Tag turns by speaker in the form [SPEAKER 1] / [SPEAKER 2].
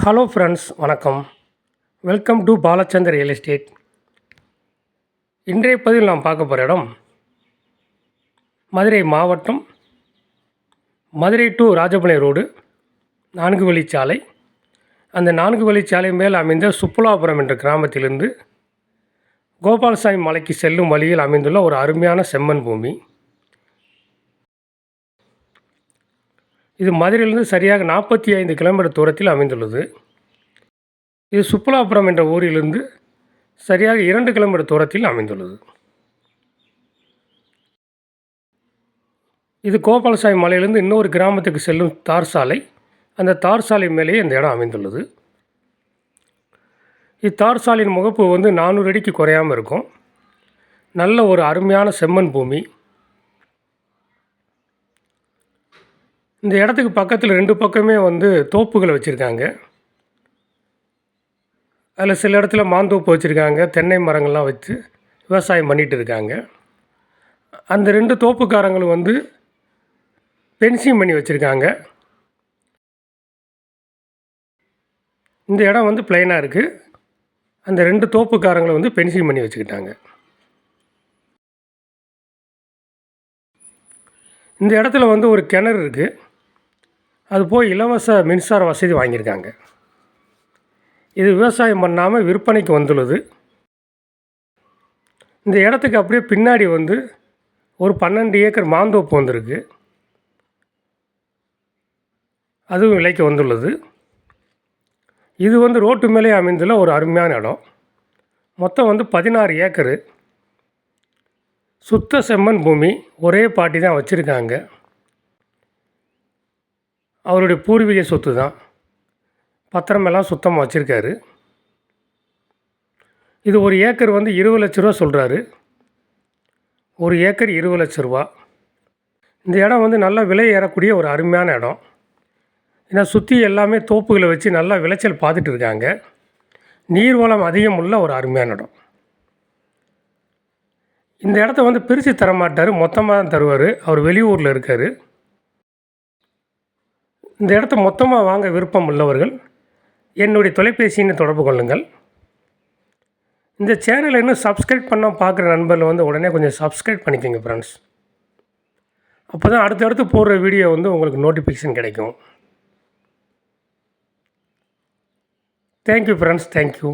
[SPEAKER 1] Hello friends, வணக்கம். Welcome to Balachander real estate. இன்றைய பதிவில் நாம் பார்க்க போகிற இடம் மதுரை மாவட்டம், மதுரை டு ராஜபாளையம் ரோடு, 4 வழிச்சாலை. அந்த 4 வழிச்சாலை மேல் அமைந்த சுப்புலாபுரம் என்ற கிராமத்திலிருந்து கோபாலசாமி மலைக்கு செல்லும் வழியில் அமைந்துள்ள ஒரு அருமையான செம்மண் பூமி. இது மதுரையிலிருந்து சரியாக 45 கிலோமீட்டர் தூரத்தில் அமைந்துள்ளது. இது சுப்புலாபுரம் என்ற ஊரிலிருந்து சரியாக 2 கிலோமீட்டர் தூரத்தில் அமைந்துள்ளது. இது கோபாலசாமி மலையிலிருந்து இன்னொரு கிராமத்துக்கு செல்லும் தார் சாலை. அந்த தார் சாலை மேலேயே இந்த இடம் அமைந்துள்ளது. இத்தார் சாலையின் முகப்பு 400 அடிக்கு குறையாமல் இருக்கும். நல்ல ஒரு அருமையான செம்மண் பூமி. இந்த இடத்துக்கு பக்கத்தில் 2 பக்கமே தோப்புகளை வச்சுருக்காங்க. அதில் சில இடத்துல மாந்தோப்பு வச்சுருக்காங்க, தென்னை மரங்கள்லாம் வச்சு விவசாயம் பண்ணிகிட்டு இருக்காங்க. அந்த 2 தோப்புக்காரங்களும் ஃபென்சிங் பண்ணி வச்சுருக்காங்க. இந்த இடம் பிளைனாக இருக்குது. அந்த 2 தோப்புக்காரங்களை ஃபென்சிங் பண்ணி வச்சுக்கிட்டாங்க. இந்த இடத்துல ஒரு கிணறு இருக்குது. அது போய் இலவச மின்சார வசதி வாங்கியிருக்காங்க. இது விவசாயம் பண்ணாமல் விற்பனைக்கு வந்துள்ளது. இந்த இடத்துக்கு அப்படியே பின்னாடி ஒரு 12 ஏக்கர் மாந்தோப்பு வந்திருக்கு. அதுவும் விலைக்கு வந்துள்ளது. இது ரோட்டு மேலே அமைந்துள்ள ஒரு அருமையான இடம். மொத்தம் 16 ஏக்கரு. சுத்த செம்மண் பூமி. ஒரே பாட்டி தான் வச்சுருக்காங்க. அவருடைய பூர்வீக சொத்து தான். பத்திரமெல்லாம் சுத்தமாக வச்சுருக்காரு. இது ஒரு ஏக்கர் 20 லட்ச ரூபா சொல்கிறாரு. ஒரு ஏக்கர் 20 லட்ச ரூபா. இந்த இடம் நல்லா விலை ஏறக்கூடிய ஒரு அருமையான இடம். ஏன்னா சுற்றி எல்லாமே தோப்புகளை வச்சு நல்லா விளைச்சல் பார்த்துட்டு இருக்காங்க. நீர்வளம் அதிகம் உள்ள ஒரு அருமையான இடம். இந்த இடத்த பிரித்து தரமாட்டார், மொத்தமாக தான் தருவார். அவர் வெளியூரில் இருக்கார். இந்த இடத்த மொத்தமாக வாங்க விருப்பம் உள்ளவர்கள் என்னுடைய தொலைபேசியை தொடர்பு கொள்ளுங்கள். இந்த சேனலை இன்னும் சப்ஸ்கிரைப் பண்ணால் பார்க்குற நண்பர்கள் உடனே கொஞ்சம் சப்ஸ்கிரைப் பண்ணிக்கோங்க ஃப்ரெண்ட்ஸ். அப்போ தான் அடுத்தடுத்து போடுற வீடியோ உங்களுக்கு நோட்டிஃபிகேஷன் கிடைக்கும். Thank you friends, thank you.